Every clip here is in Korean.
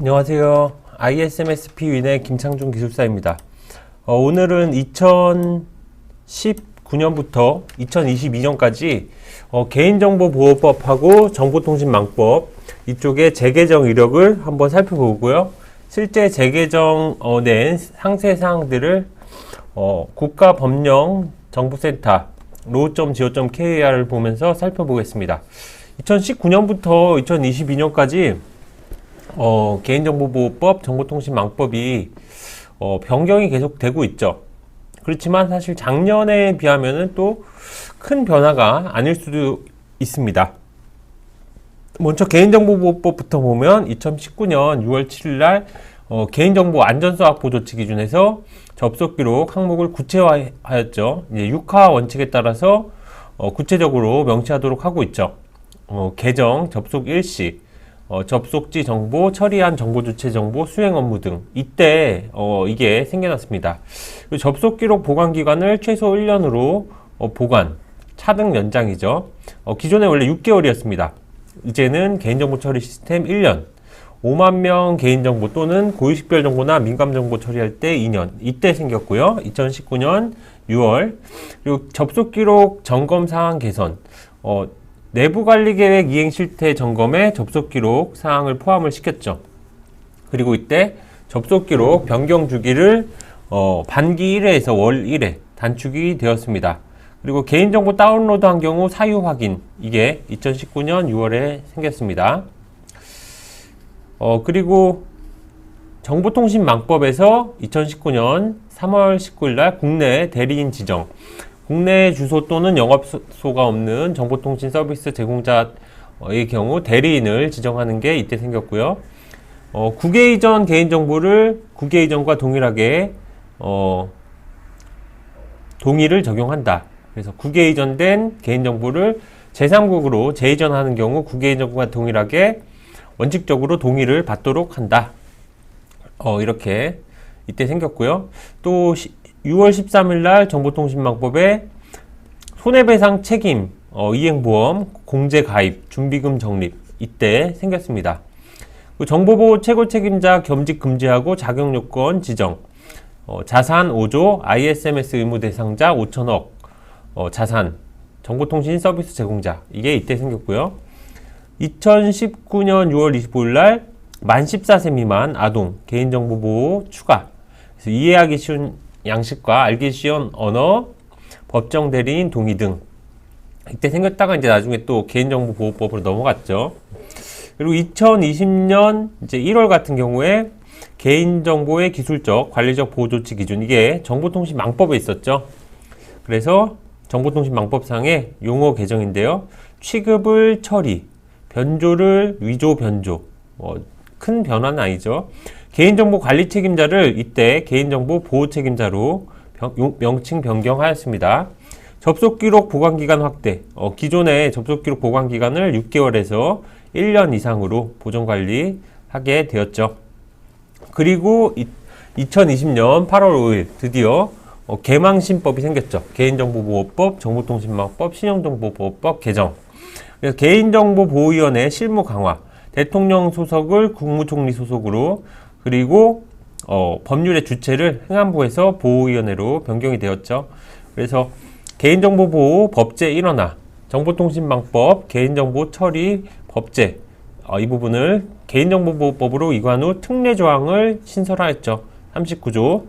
안녕하세요. ISMSP 윈의 김창준 기술사입니다. 오늘은 2019년부터 2022년까지 개인정보보호법하고 정보통신망법 이쪽의 재개정 이력을 한번 살펴보고요. 실제 재개정된 상세 사항들을 국가법령정보센터 로.go.kr을 보면서 살펴보겠습니다. 2019년부터 2022년까지 개인정보보호법, 정보통신망법이 변경이 계속 되고 있죠. 그렇지만 사실 작년에 비하면은 또 큰 변화가 아닐 수도 있습니다. 먼저 개인정보보호법부터 보면 2019년 6월 7일 날 개인정보 안전수학보조치 기준에서 접속기록 항목을 구체화하였죠. 이제 6하 원칙에 따라서 구체적으로 명시하도록 하고 있죠. 계정, 접속 일시, 접속지 정보, 처리한 정보 주체 정보, 수행 업무 등 이때 이게 생겨났습니다. 접속 기록 보관 기간을 최소 1년으로 보관, 차등 연장이죠. 기존에 원래 6개월이었습니다. 이제는 개인정보 처리 시스템 1년, 5만 명 개인정보 또는 고유식별 정보나 민감정보 처리할 때 2년, 이때 생겼고요. 2019년 6월, 그리고 접속 기록 점검 사항 개선, 내부관리계획 이행 실태 점검에 접속기록 사항을 포함을 시켰죠. 그리고 이때 접속기록 변경 주기를 반기 1회에서 월 1회 단축이 되었습니다. 그리고 개인정보 다운로드한 경우 사유 확인, 이게 2019년 6월에 생겼습니다. 그리고 정보통신망법에서 2019년 3월 19일 날 국내 대리인 지정, 국내 주소 또는 영업소가 없는 정보통신 서비스 제공자의 경우 대리인을 지정하는 게 이때 생겼고요. 국외 이전 개인정보를 국외 이전과 동일하게 동의를 적용한다. 그래서 국외 이전된 개인정보를 제3국으로 재이전하는 경우 국외 이전과 동일하게 원칙적으로 동의를 받도록 한다. 이렇게 이때 생겼고요. 또 6월 13일 날 정보통신망법에 손해배상 책임, 이행보험, 공제가입, 준비금 적립 이때 생겼습니다. 정보보호 최고 책임자 겸직 금지하고 자격요건 지정, 자산 5조, ISMS 의무 대상자 5천억, 자산, 정보통신 서비스 제공자, 이게 이때 생겼고요. 2019년 6월 25일 날 만 14세 미만 아동 개인정보보호 추가, 그래서 이해하기 쉬운 양식과 알기 쉬운 언어, 법정 대리인 동의 등 이때 생겼다가 이제 나중에 또 개인정보보호법으로 넘어갔죠. 그리고 2020년 이제 1월 같은 경우에 개인정보의 기술적, 관리적 보호 조치 기준, 이게 정보통신망법에 있었죠. 그래서 정보통신망법상의 용어 개정인데요. 취급을 처리, 변조를 위조 변조, 큰 변화는 아니죠. 개인정보 관리 책임자를 이때 개인정보 보호 책임자로 명칭 변경하였습니다. 접속기록 보관기간 확대, 기존의 접속기록 보관기간을 6개월에서 1년 이상으로 보존관리하게 되었죠. 그리고 2020년 8월 5일 드디어 개망신법이 생겼죠. 개인정보보호법, 정보통신망법, 신용정보보호법 개정. 그래서 개인정보보호위원회 실무 강화, 대통령 소속을 국무총리 소속으로, 그리고 법률의 주체를 행안부에서 보호위원회로 변경이 되었죠. 그래서 개인정보보호 법제 1원화, 정보통신망법, 개인정보 처리 법제, 이 부분을 개인정보보호법으로 이관 후 특례조항을 신설하였죠. 39조.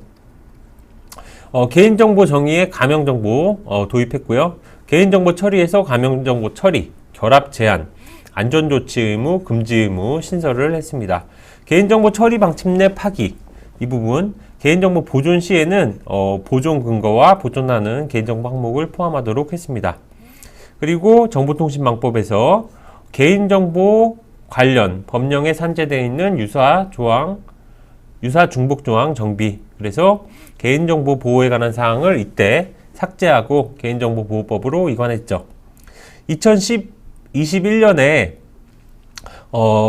개인정보 정의에 가명정보 도입했고요. 개인정보 처리에서 가명정보 처리, 결합 제한, 안전조치 의무, 금지 의무 신설을 했습니다. 개인정보 처리 방침 내 파기, 이 부분 개인정보 보존 시에는 보존 근거와 보존하는 개인정보 항목을 포함하도록 했습니다. 그리고 정보통신망법에서 개인정보 관련 법령에 산재되어 있는 유사 중복 조항 정비, 그래서 개인정보 보호에 관한 사항을 이때 삭제하고 개인정보보호법으로 이관했죠. 2021년에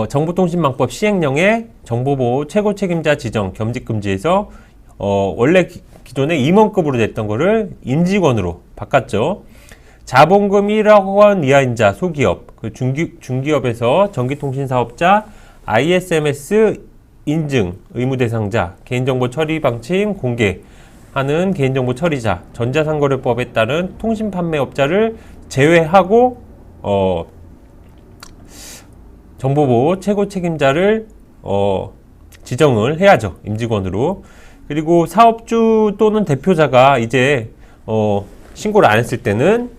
정보통신망법 시행령에 정보보호 최고 책임자 지정 겸직금지에서 원래 기존에 임원급으로 됐던 거를 임직원으로 바꿨죠. 자본금 1억 원 이하인자 소기업, 중기업에서 전기통신사업자 ISMS 인증, 의무 대상자, 개인정보 처리 방침 공개하는 개인정보 처리자, 전자상거래법에 따른 통신 판매업자를 제외하고 정보보호 최고 책임자를 지정을 해야죠. 임직원으로. 그리고 사업주 또는 대표자가 이제 신고를 안 했을 때는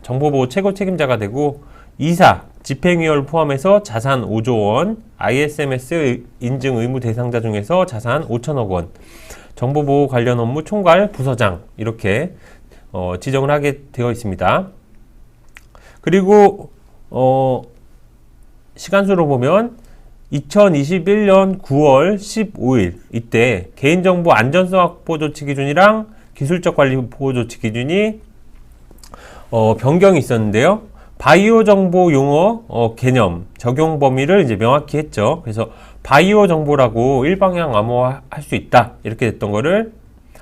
정보보호 최고 책임자가 되고, 이사, 집행위원을 포함해서 자산 5조 원, ISMS 인증 의무 대상자 중에서 자산 5천억 원, 정보보호 관련 업무 총괄 부서장, 이렇게 지정을 하게 되어 있습니다. 그리고 시간수로 보면 2021년 9월 15일 이때 개인정보 안전성 확보 조치 기준이랑 기술적 관리 보호 조치 기준이 변경이 있었는데요. 바이오 정보 용어 개념 적용 범위를 이제 명확히 했죠. 그래서 바이오 정보라고 일방향 암호화할 수 있다 이렇게 됐던 거를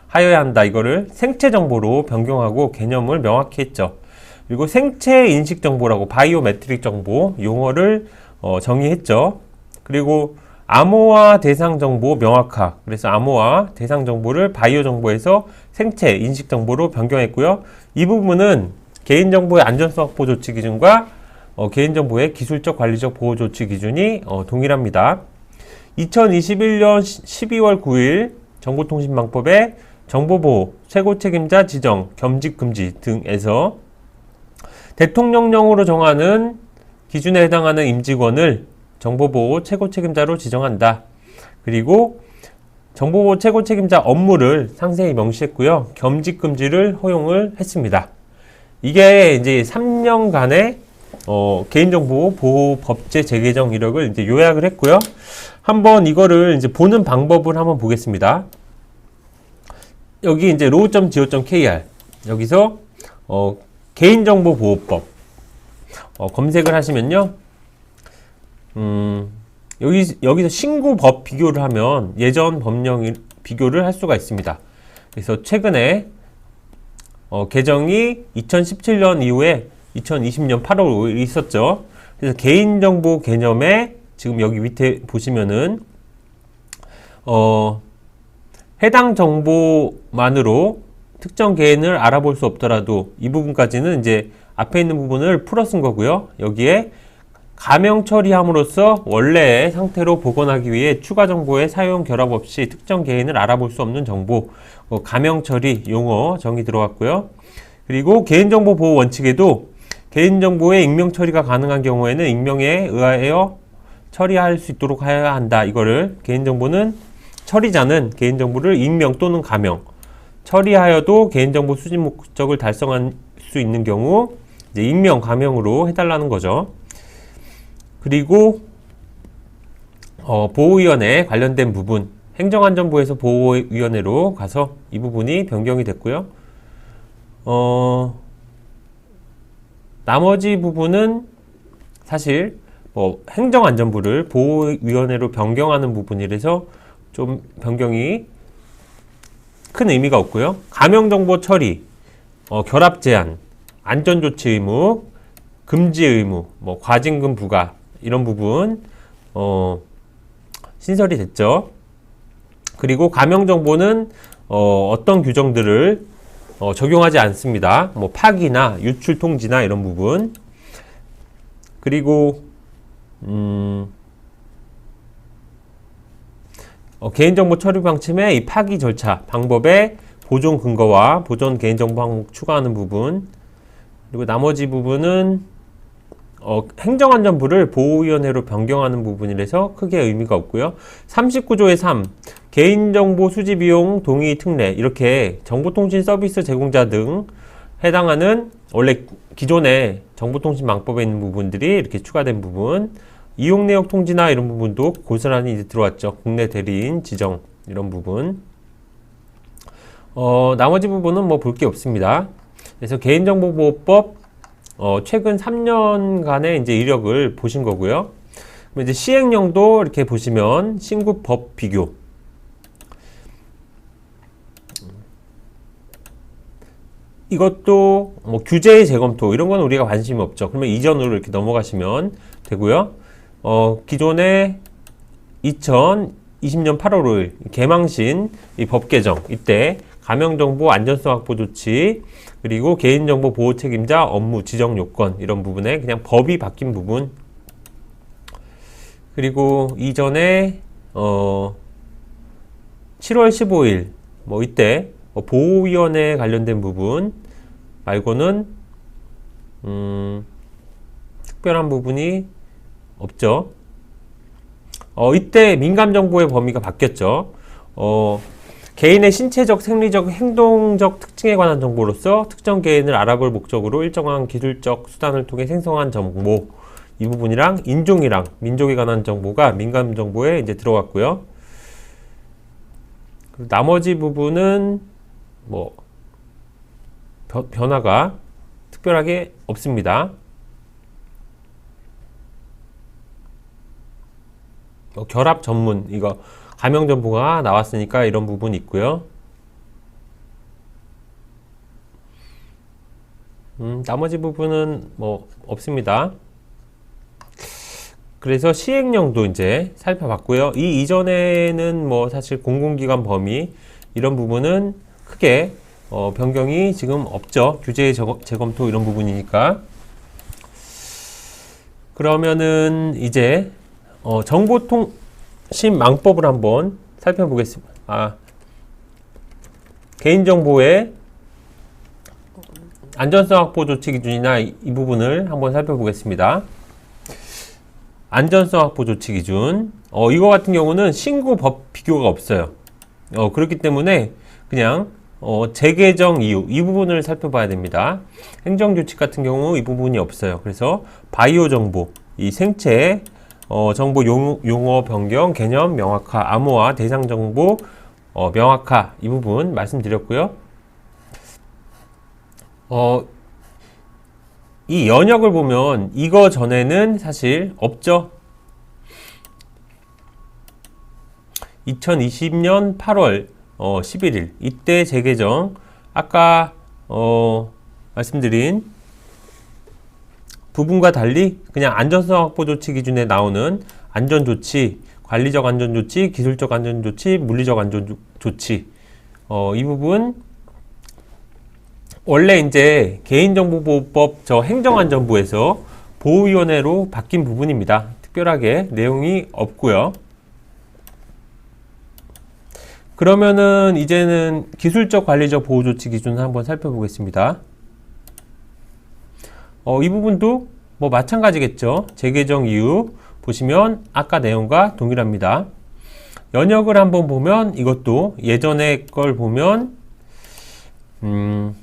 하여야 한다, 이거를 생체 정보로 변경하고 개념을 명확히 했죠. 그리고 생체 인식 정보라고 바이오메트릭 정보 용어를 정의했죠. 그리고 암호화 대상 정보 명확화, 그래서 암호화 대상 정보를 바이오 정보에서 생체 인식 정보로 변경했고요. 이 부분은 개인정보의 안전성 확보 조치 기준과 개인정보의 기술적 관리적 보호 조치 기준이 동일합니다. 2021년 12월 9일 정보통신망법에 정보보호 최고 책임자 지정, 겸직 금지 등에서 대통령령으로 정하는 기준에 해당하는 임직원을 정보보호 최고 책임자로 지정한다. 그리고 정보보호 최고 책임자 업무를 상세히 명시했고요. 겸직 금지를 허용을 했습니다. 이게 이제 3년간의 개인정보 보호 법제 재개정 이력을 이제 요약을 했고요. 한번 이거를 이제 보는 방법을 한번 보겠습니다. 여기 이제 law.go.kr 여기서 개인정보보호법 검색을 하시면요. 여기서 신고법 비교를 하면 예전 법령 비교를 할 수가 있습니다. 그래서 최근에 개정이 2017년 이후에 2020년 8월 5일 있었죠. 그래서 개인정보 개념에 지금 여기 밑에 보시면은 해당 정보만으로 특정 개인을 알아볼 수 없더라도 이 부분까지는 이제 앞에 있는 부분을 풀어 쓴 거고요. 여기에 가명 처리함으로써 원래의 상태로 복원하기 위해 추가 정보의 사용 결합 없이 특정 개인을 알아볼 수 없는 정보, 가명 처리 용어 정의 들어갔고요. 그리고 개인정보 보호 원칙에도 개인정보의 익명 처리가 가능한 경우에는 익명에 의하여 처리할 수 있도록 해야 한다. 이거를 개인정보는 처리자는 개인정보를 익명 또는 가명, 처리하여도 개인정보 수집 목적을 달성할 수 있는 경우 이제 익명, 가명으로 해달라는 거죠. 그리고 보호위원회 관련된 부분, 행정안전부에서 보호위원회로 가서 이 부분이 변경이 됐고요. 나머지 부분은 사실 행정안전부를 보호위원회로 변경하는 부분이라서 좀 변경이 큰 의미가 없고요. 가명정보 처리, 결합 제한, 안전조치 의무, 금지 의무, 과징금 부과 이런 부분 신설이 됐죠. 그리고 가명정보는 어떤 규정들을 적용하지 않습니다. 파기나 유출 통지나 이런 부분. 그리고 개인정보 처리 방침의 이 파기 절차, 방법의 보존 근거와 보존 개인정보 항목 추가하는 부분. 그리고 나머지 부분은 행정안전부를 보호위원회로 변경하는 부분이라서 크게 의미가 없고요. 39조의 3, 개인정보 수집비용 동의 특례, 이렇게 정보통신 서비스 제공자 등 해당하는 원래 기존의 정보통신망법에 있는 부분들이 이렇게 추가된 부분, 이용내역 통지나 이런 부분도 고스란히 이제 들어왔죠. 국내 대리인 지정 이런 부분. 나머지 부분은 볼 게 없습니다. 그래서 개인정보보호법 최근 3년간의 이제 이력을 보신 거고요. 그럼 이제 시행령도 이렇게 보시면 신구법 비교. 이것도 규제의 재검토 이런 건 우리가 관심이 없죠. 그러면 이전으로 이렇게 넘어가시면 되고요. 기존에 2020년 8월 5일 개망신 이 법 개정 이때 가명정보 안전성 확보 조치 그리고 개인정보 보호 책임자 업무 지정 요건 이런 부분에 그냥 법이 바뀐 부분 그리고 이전에 7월 15일 뭐 이때 보호위원회 관련된 부분 말고는 특별한 부분이 없죠. 이때 민감정보의 범위가 바뀌었죠. 개인의 신체적, 생리적, 행동적 특징에 관한 정보로서 특정 개인을 알아볼 목적으로 일정한 기술적 수단을 통해 생성한 정보 이 부분이랑 인종이랑 민족에 관한 정보가 민감정보에 이제 들어갔고요. 나머지 부분은 뭐 변화가 특별하게 없습니다. 결합 전문 이거 가명 정보가 나왔으니까 이런 부분이 있고요. 나머지 부분은 뭐 없습니다. 그래서 시행령도 이제 살펴봤고요. 이 이전에는 뭐 사실 공공기관 범위 이런 부분은 크게 변경이 지금 없죠. 규제 재검토 이런 부분이니까. 그러면은 이제 정보통신망법을 한번 살펴보겠습니다. 개인정보의 안전성 확보 조치 기준이나 이 부분을 한번 살펴보겠습니다. 안전성 확보 조치 기준. 이거 같은 경우는 신고 법 비교가 없어요. 그렇기 때문에 그냥 재개정 이유 이 부분을 살펴봐야 됩니다. 행정규칙 같은 경우 이 부분이 없어요. 그래서 바이오 정보, 이 생체 정보 용어 변경, 개념 명확화, 암호화, 대상 정보 명확화 이 부분 말씀드렸고요. 이 연역을 보면 이거 전에는 사실 없죠. 2020년 8월 11일 이때 재개정 아까 말씀드린 부분과 달리 그냥 안전성 확보 조치 기준에 나오는 안전조치, 관리적 안전조치, 기술적 안전조치, 물리적 안전조치 이 부분 원래 이제 개인정보보호법 행정안전부에서 보호위원회로 바뀐 부분입니다. 특별하게 내용이 없고요. 그러면은 이제는 기술적 관리적 보호조치 기준을 한번 살펴보겠습니다. 이 부분도 뭐 마찬가지겠죠. 재개정 이유 보시면 아까 내용과 동일합니다. 연역을 한번 보면 이것도 예전에 걸 보면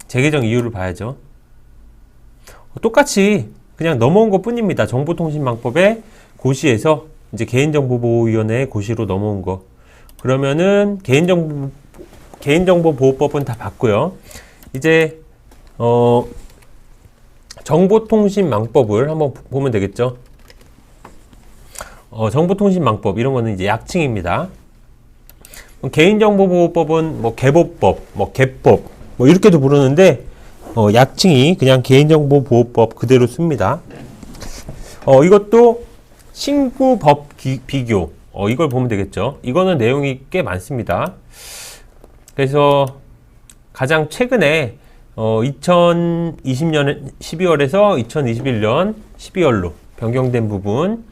재개정 이유를 봐야죠. 똑같이 그냥 넘어온 것 뿐입니다. 정보통신망법의 고시에서 이제 개인정보보호위원회의 고시로 넘어온 거. 그러면은 개인정보보호법은 다 봤고요. 이제 정보통신망법을 한번 보면 되겠죠. 정보통신망법 이런 거는 이제 약칭입니다. 개인정보보호법은 뭐 개보법, 뭐 개법 뭐 이렇게도 부르는데 약칭이 그냥 개인정보보호법 그대로 씁니다. 이것도 신구법 비교 이걸 보면 되겠죠. 이거는 내용이 꽤 많습니다. 그래서 가장 최근에 2020년 12월에서 2021년 12월로 변경된 부분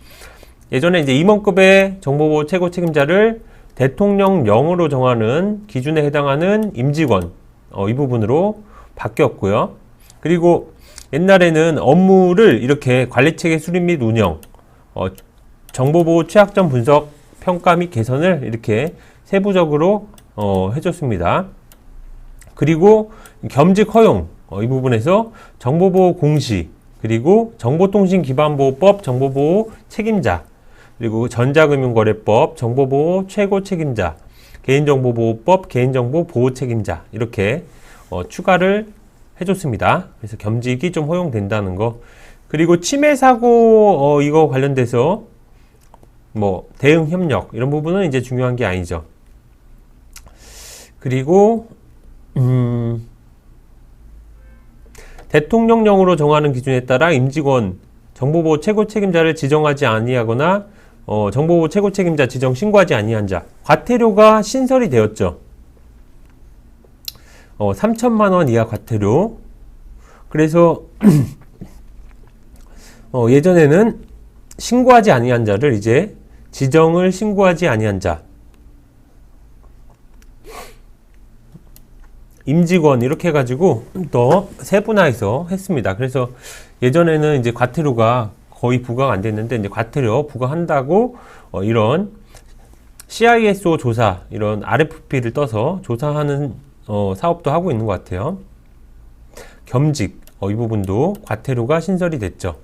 예전에 이제 임원급의 정보보호 최고 책임자를 대통령령으로 정하는 기준에 해당하는 임직원 이 부분으로 바뀌었고요. 그리고 옛날에는 업무를 이렇게 관리체계 수립 및 운영, 정보보호 취약점 분석, 평가 및 개선을 이렇게 세부적으로 해줬습니다. 그리고 겸직 허용 이 부분에서 정보보호 공시, 그리고 정보통신기반보호법 정보보호 책임자, 그리고 전자금융거래법 정보보호 최고 책임자, 개인정보보호법 개인정보보호 책임자 이렇게 추가를 해줬습니다. 그래서 겸직이 좀 허용된다는 거. 그리고 침해 사고 이거 관련돼서 뭐 대응 협력 이런 부분은 이제 중요한 게 아니죠. 그리고 대통령령으로 정하는 기준에 따라 임직원 정보보호 최고 책임자를 지정하지 아니하거나 정보보호 최고 책임자 지정 신고하지 아니한 자 과태료가 신설이 되었죠. 3천만 원 이하 과태료. 그래서 예전에는 신고하지 아니한 자를 이제 지정을 신고하지 아니한 자, 임직원 이렇게 해가지고 더 세분화해서 했습니다. 그래서 예전에는 이제 과태료가 거의 부과가 안 됐는데 이제 과태료 부과한다고 이런 CISO 조사, 이런 RFP를 떠서 조사하는 사업도 하고 있는 것 같아요. 겸직, 이 부분도 과태료가 신설이 됐죠.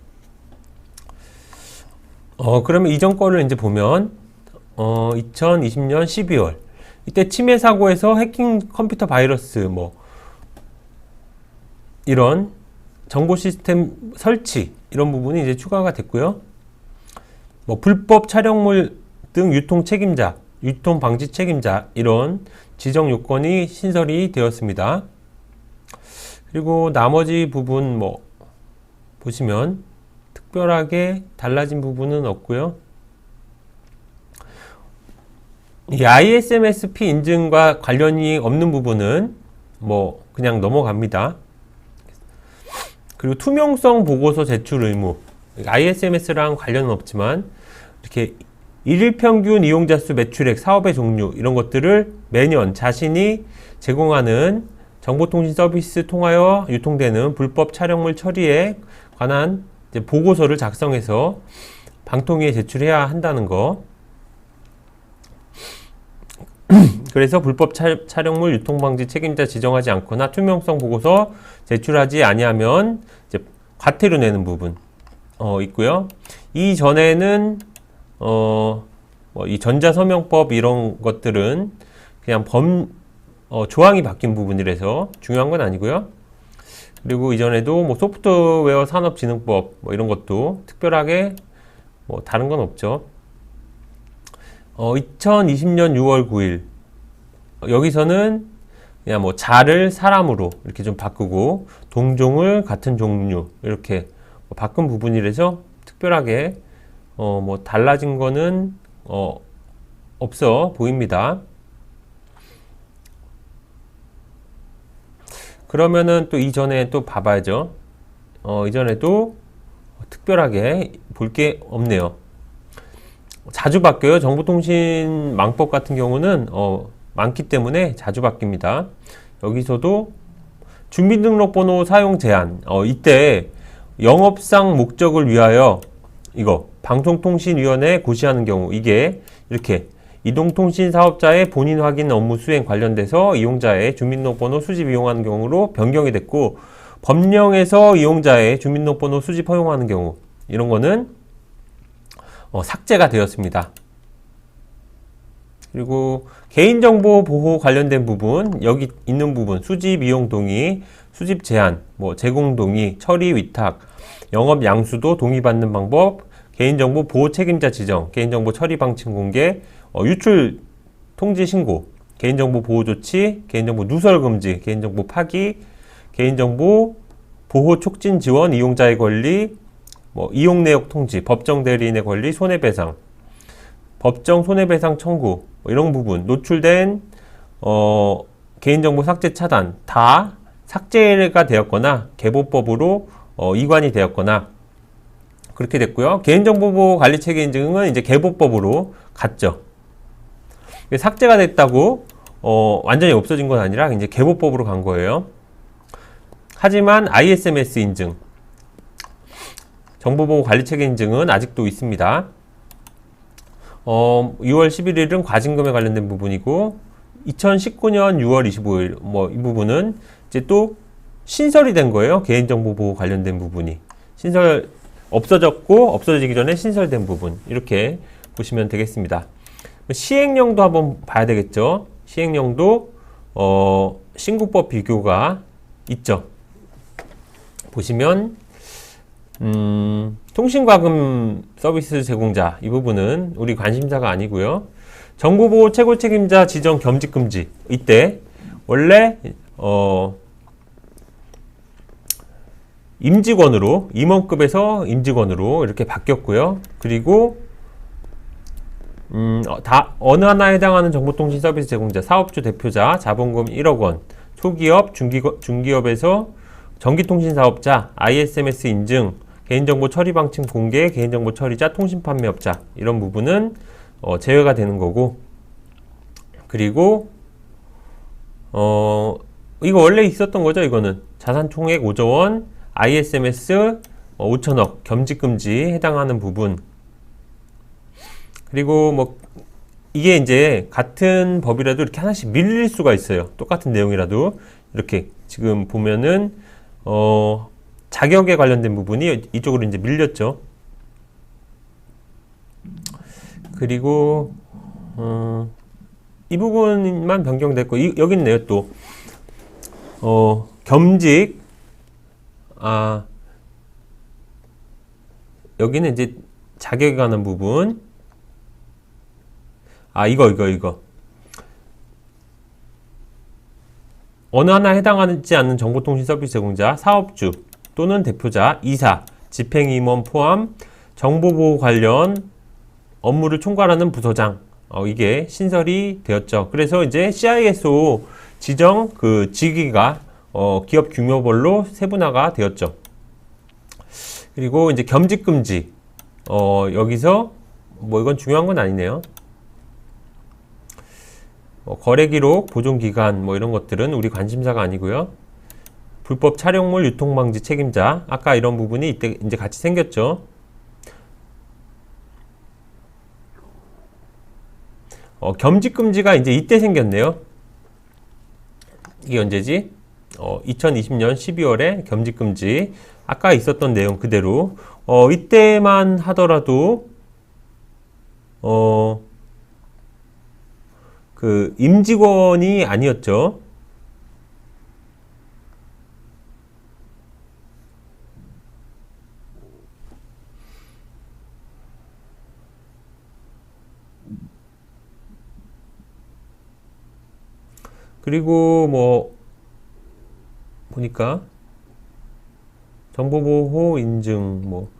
그러면 이전 거를 이제 보면 2020년 12월 이때 침해 사고에서 해킹 컴퓨터 바이러스 뭐 이런 정보 시스템 설치 이런 부분이 이제 추가가 됐고요. 뭐 불법 촬영물 등 유통 책임자, 유통 방지 책임자 이런 지정 요건이 신설이 되었습니다. 그리고 나머지 부분 뭐 보시면 특별하게 달라진 부분은 없고요. 이 ISMS-P 인증과 관련이 없는 부분은 뭐 그냥 넘어갑니다. 그리고 투명성 보고서 제출 의무, ISMS랑 관련은 없지만 이렇게 일일 평균 이용자 수, 매출액, 사업의 종류 이런 것들을 매년 자신이 제공하는 정보통신 서비스 통하여 유통되는 불법 촬영물 처리에 관한 이제 보고서를 작성해서 방통위에 제출해야 한다는 거. 그래서 불법 촬영물 유통방지 책임자 지정하지 않거나 투명성 보고서 제출하지 아니하면 이제 과태료 내는 부분 있고요. 이전에는 뭐 이 전자서명법 이런 것들은 그냥 조항이 바뀐 부분이라서 중요한 건 아니고요. 그리고 이전에도 뭐 소프트웨어 산업진흥법 뭐 이런 것도 특별하게 뭐 다른 건 없죠. 2020년 6월 9일 여기서는 그냥 뭐 자를 사람으로 이렇게 좀 바꾸고 동종을 같은 종류 이렇게 바꾼 부분이라서 특별하게 뭐 달라진 거는 없어 보입니다. 그러면은 또 이전에 또 봐봐야죠. 이전에도 특별하게 볼 게 없네요. 자주 바뀌어요. 정보통신망법 같은 경우는 많기 때문에 자주 바뀝니다. 여기서도 주민등록번호 사용 제한. 이때 영업상 목적을 위하여 이거 방송통신위원회에 고시하는 경우 이게 이렇게 이동통신 사업자의 본인 확인 업무 수행 관련돼서 이용자의 주민등록번호 수집 이용하는 경우로 변경이 됐고, 법령에서 이용자의 주민등록번호 수집 허용하는 경우 이런 거는 삭제가 되었습니다. 그리고 개인정보 보호 관련된 부분, 여기 있는 부분 수집 이용 동의, 수집 제한, 뭐 제공 동의, 처리 위탁, 영업 양수도 동의받는 방법, 개인정보 보호 책임자 지정, 개인정보 처리 방침 공개, 유출 통지 신고, 개인정보 보호 조치, 개인정보 누설 금지, 개인정보 파기, 개인정보 보호 촉진 지원, 이용자의 권리, 뭐 이용 내역 통지, 법정 대리인의 권리, 손해배상, 법정 손해배상 청구, 뭐 이런 부분, 노출된 개인정보 삭제 차단 다 삭제가 되었거나 개보법으로 이관이 되었거나 그렇게 됐고요. 개인정보보호 관리체계 인증은 이제 개보법으로 갔죠. 삭제가 됐다고 완전히 없어진 건 아니라 이제 개보법으로 간 거예요. 하지만 ISMS 인증, 정보보호 관리체계 인증은 아직도 있습니다. 6월 11일은 과징금에 관련된 부분이고 2019년 6월 25일 뭐 이 부분은 이제 또 신설이 된 거예요. 개인정보보호 관련된 부분이 없어졌고 없어지기 전에 신설된 부분, 이렇게 보시면 되겠습니다. 시행령도 한번 봐야 되겠죠. 시행령도 신고법 비교가 있죠. 보시면 통신과금 서비스 제공자 이 부분은 우리 관심사가 아니고요. 정보보호 최고 책임자 지정 겸직 금지, 이때 원래 임직원으로, 임원급에서 임직원으로 이렇게 바뀌었고요. 그리고 어느 하나에 해당하는 정보통신 서비스 제공자, 사업주 대표자, 자본금 1억 원, 소기업, 중기업에서 전기통신 사업자, ISMS 인증, 개인정보 처리 방침 공개, 개인정보 처리자, 통신 판매업자 이런 부분은 제외가 되는 거고, 그리고 이거 원래 있었던 거죠. 이거는 자산 총액 5조 원, ISMS 5천억 겸직금지에 해당하는 부분. 그리고 뭐 이게 이제 같은 법이라도 이렇게 하나씩 밀릴 수가 있어요. 똑같은 내용이라도 이렇게 지금 보면은 자격에 관련된 부분이 이쪽으로 이제 밀렸죠. 그리고 이 부분만 변경됐고, 여기 있네요. 또 겸직, 여기는 이제 자격에 관한 부분. 이거. 어느 하나에 해당하지 않는 정보통신 서비스 제공자, 사업주 또는 대표자, 이사, 집행임원 포함 정보보호 관련 업무를 총괄하는 부서장. 이게 신설이 되었죠. 그래서 이제 CISO 지정 그 직위가 기업 규모별로 세분화가 되었죠. 그리고 이제 겸직금지. 여기서 뭐 이건 중요한 건 아니네요. 거래기록, 보존기간 뭐 이런 것들은 우리 관심사가 아니고요. 불법 촬영물 유통방지 책임자, 아까 이런 부분이 이때 이제 같이 생겼죠. 겸직금지가 이제 이때 생겼네요. 이게 언제지? 2020년 12월에 겸직금지. 아까 있었던 내용 그대로. 이때만 하더라도 그 임직원이 아니었죠. 그리고 뭐 보니까 정보보호 인증 뭐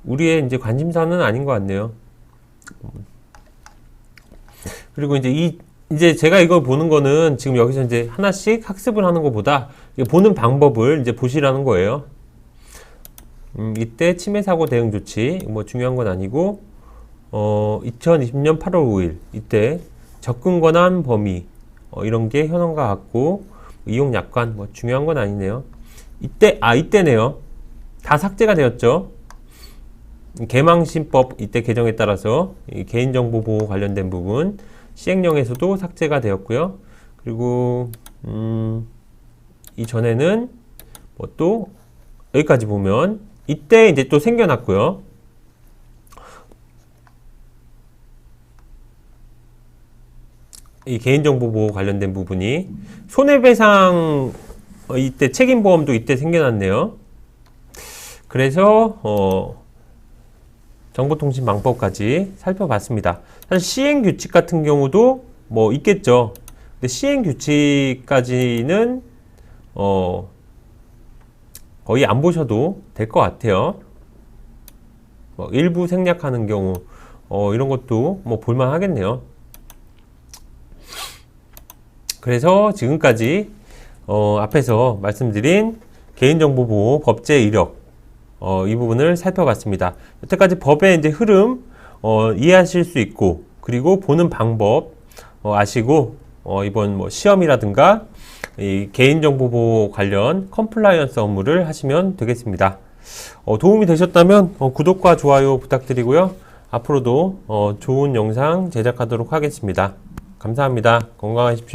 우리의 이제 관심사는 아닌 것 같네요. 그리고 이제 제가 이걸 보는 거는 지금 여기서 이제 하나씩 학습을 하는 것보다 보는 방법을 이제 보시라는 거예요. 이때 침해 사고 대응 조치 뭐 중요한 건 아니고 2020년 8월 5일 이때 접근 권한 범위 이런 게 현황과 같고 이용 약관 뭐 중요한 건 아니네요. 이때네요. 다 삭제가 되었죠. 개망신법 이때 개정에 따라서 개인정보 보호 관련된 부분 시행령에서도 삭제가 되었고요. 그리고 이전에는 뭐 또 여기까지 보면 이때 이제 또 생겨났고요. 이 개인정보 보호 관련된 부분이 손해배상 이때 책임보험도 이때 생겨났네요. 그래서 정보통신망법까지 살펴봤습니다. 사실 시행규칙 같은 경우도 뭐 있겠죠. 근데 시행규칙까지는 거의 안 보셔도 될 것 같아요. 일부 생략하는 경우 이런 것도 뭐 볼만 하겠네요. 그래서 지금까지 앞에서 말씀드린 개인정보보호 법제 이력 이 부분을 살펴봤습니다. 여태까지 법의 이제 흐름 이해하실 수 있고 그리고 보는 방법 아시고 이번 뭐 시험이라든가 이 개인정보보호 관련 컴플라이언스 업무를 하시면 되겠습니다. 도움이 되셨다면 구독과 좋아요 부탁드리고요. 앞으로도 좋은 영상 제작하도록 하겠습니다. 감사합니다. 건강하십시오.